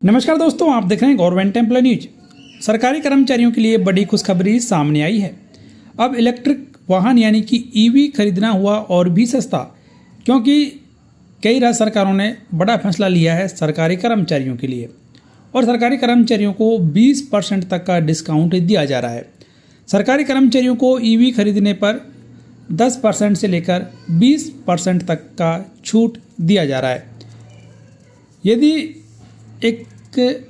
नमस्कार दोस्तों, आप देख रहे हैं गवर्नमेंट एम्प्लॉय न्यूज। सरकारी कर्मचारियों के लिए बड़ी खुशखबरी सामने आई है। अब इलेक्ट्रिक वाहन यानी कि ईवी खरीदना हुआ और भी सस्ता, क्योंकि कई राज्य सरकारों ने बड़ा फैसला लिया है सरकारी कर्मचारियों के लिए, और सरकारी कर्मचारियों को 20% तक का डिस्काउंट दिया जा रहा है। सरकारी कर्मचारियों को ईवी खरीदने पर 10% से लेकर 20% तक का छूट दिया जा रहा है। यदि एक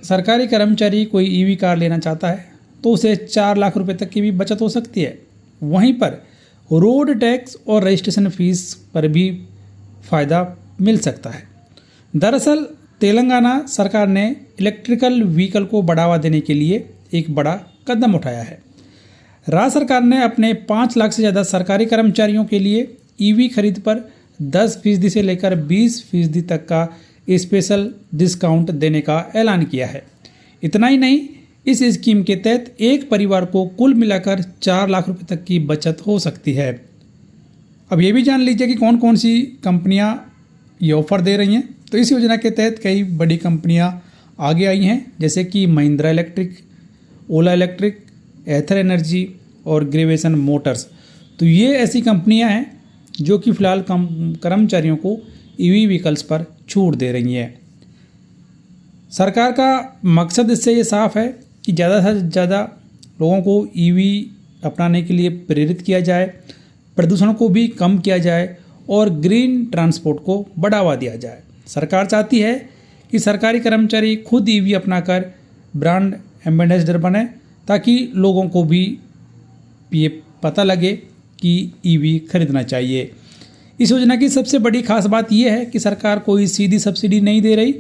सरकारी कर्मचारी कोई ईवी कार लेना चाहता है तो उसे 4 लाख रुपए तक की भी बचत हो सकती है। वहीं पर रोड टैक्स और रजिस्ट्रेशन फीस पर भी फ़ायदा मिल सकता है। दरअसल तेलंगाना सरकार ने इलेक्ट्रिकल व्हीकल को बढ़ावा देने के लिए एक बड़ा कदम उठाया है। राज्य सरकार ने अपने 5 लाख से ज़्यादा सरकारी कर्मचारियों के लिए ईवी खरीद पर 10% से लेकर 20% तक का स्पेशल डिस्काउंट देने का ऐलान किया है। इतना ही नहीं, इस स्कीम के तहत एक परिवार को कुल मिलाकर 4 लाख रुपए तक की बचत हो सकती है। अब ये भी जान लीजिए कि कौन कौन सी कंपनियां ये ऑफर दे रही हैं। तो इस योजना के तहत कई बड़ी कंपनियां आगे आई हैं, जैसे कि महिंद्रा इलेक्ट्रिक, ओला इलेक्ट्रिक, एथर एनर्जी और ग्रेविएशन मोटर्स। तो ये ऐसी कंपनियां हैं जो कि फ़िलहाल कर्मचारियों को ईवी व्हीकल्स पर छूट दे रही हैं। सरकार का मकसद इससे ये साफ है कि ज़्यादा से ज़्यादा लोगों को ईवी अपनाने के लिए प्रेरित किया जाए, प्रदूषण को भी कम किया जाए और ग्रीन ट्रांसपोर्ट को बढ़ावा दिया जाए। सरकार चाहती है कि सरकारी कर्मचारी खुद ईवी अपनाकर ब्रांड एम्बेसडर बने, ताकि लोगों को भी ये पता लगे कि ईवी खरीदना चाहिए। इस योजना की सबसे बड़ी खास बात यह है कि सरकार कोई सीधी सब्सिडी नहीं दे रही,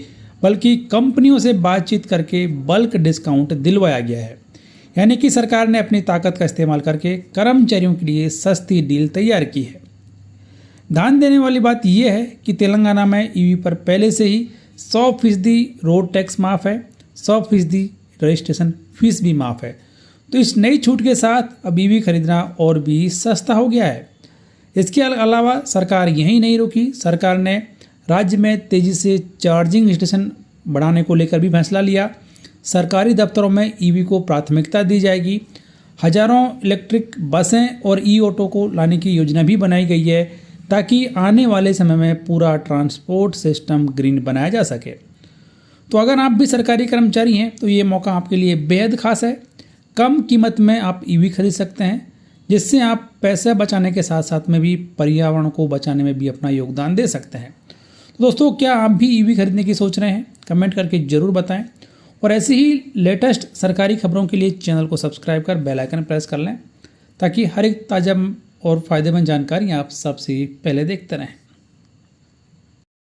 बल्कि कंपनियों से बातचीत करके बल्क डिस्काउंट दिलवाया गया है। यानी कि सरकार ने अपनी ताकत का इस्तेमाल करके कर्मचारियों के लिए सस्ती डील तैयार की है। ध्यान देने वाली बात यह है कि तेलंगाना में ईवी पर पहले से ही 100% रोड टैक्स माफ़ है, 100% रजिस्ट्रेशन फीस भी माफ़ है। तो इस नई छूट के साथ अब ईवी खरीदना और भी सस्ता हो गया है। इसके अलावा सरकार यहीं नहीं रुकी। सरकार ने राज्य में तेज़ी से चार्जिंग स्टेशन बढ़ाने को लेकर भी फैसला लिया। सरकारी दफ्तरों में ईवी को प्राथमिकता दी जाएगी। हजारों इलेक्ट्रिक बसें और ई ऑटो को लाने की योजना भी बनाई गई है, ताकि आने वाले समय में पूरा ट्रांसपोर्ट सिस्टम ग्रीन बनाया जा सके। तो अगर आप भी सरकारी कर्मचारी हैं तो ये मौका आपके लिए बेहद खास है। कम कीमत में आप ईवी खरीद सकते हैं, जिससे आप पैसे बचाने के साथ साथ में भी पर्यावरण को बचाने में भी अपना योगदान दे सकते हैं। तो दोस्तों, क्या आप भी ईवी खरीदने की सोच रहे हैं? कमेंट करके ज़रूर बताएं, और ऐसे ही लेटेस्ट सरकारी खबरों के लिए चैनल को सब्सक्राइब कर बेल आइकन प्रेस कर लें, ताकि हर एक ताज़ा और फ़ायदेमंद जानकारी आप सबसे पहले देखते रहें।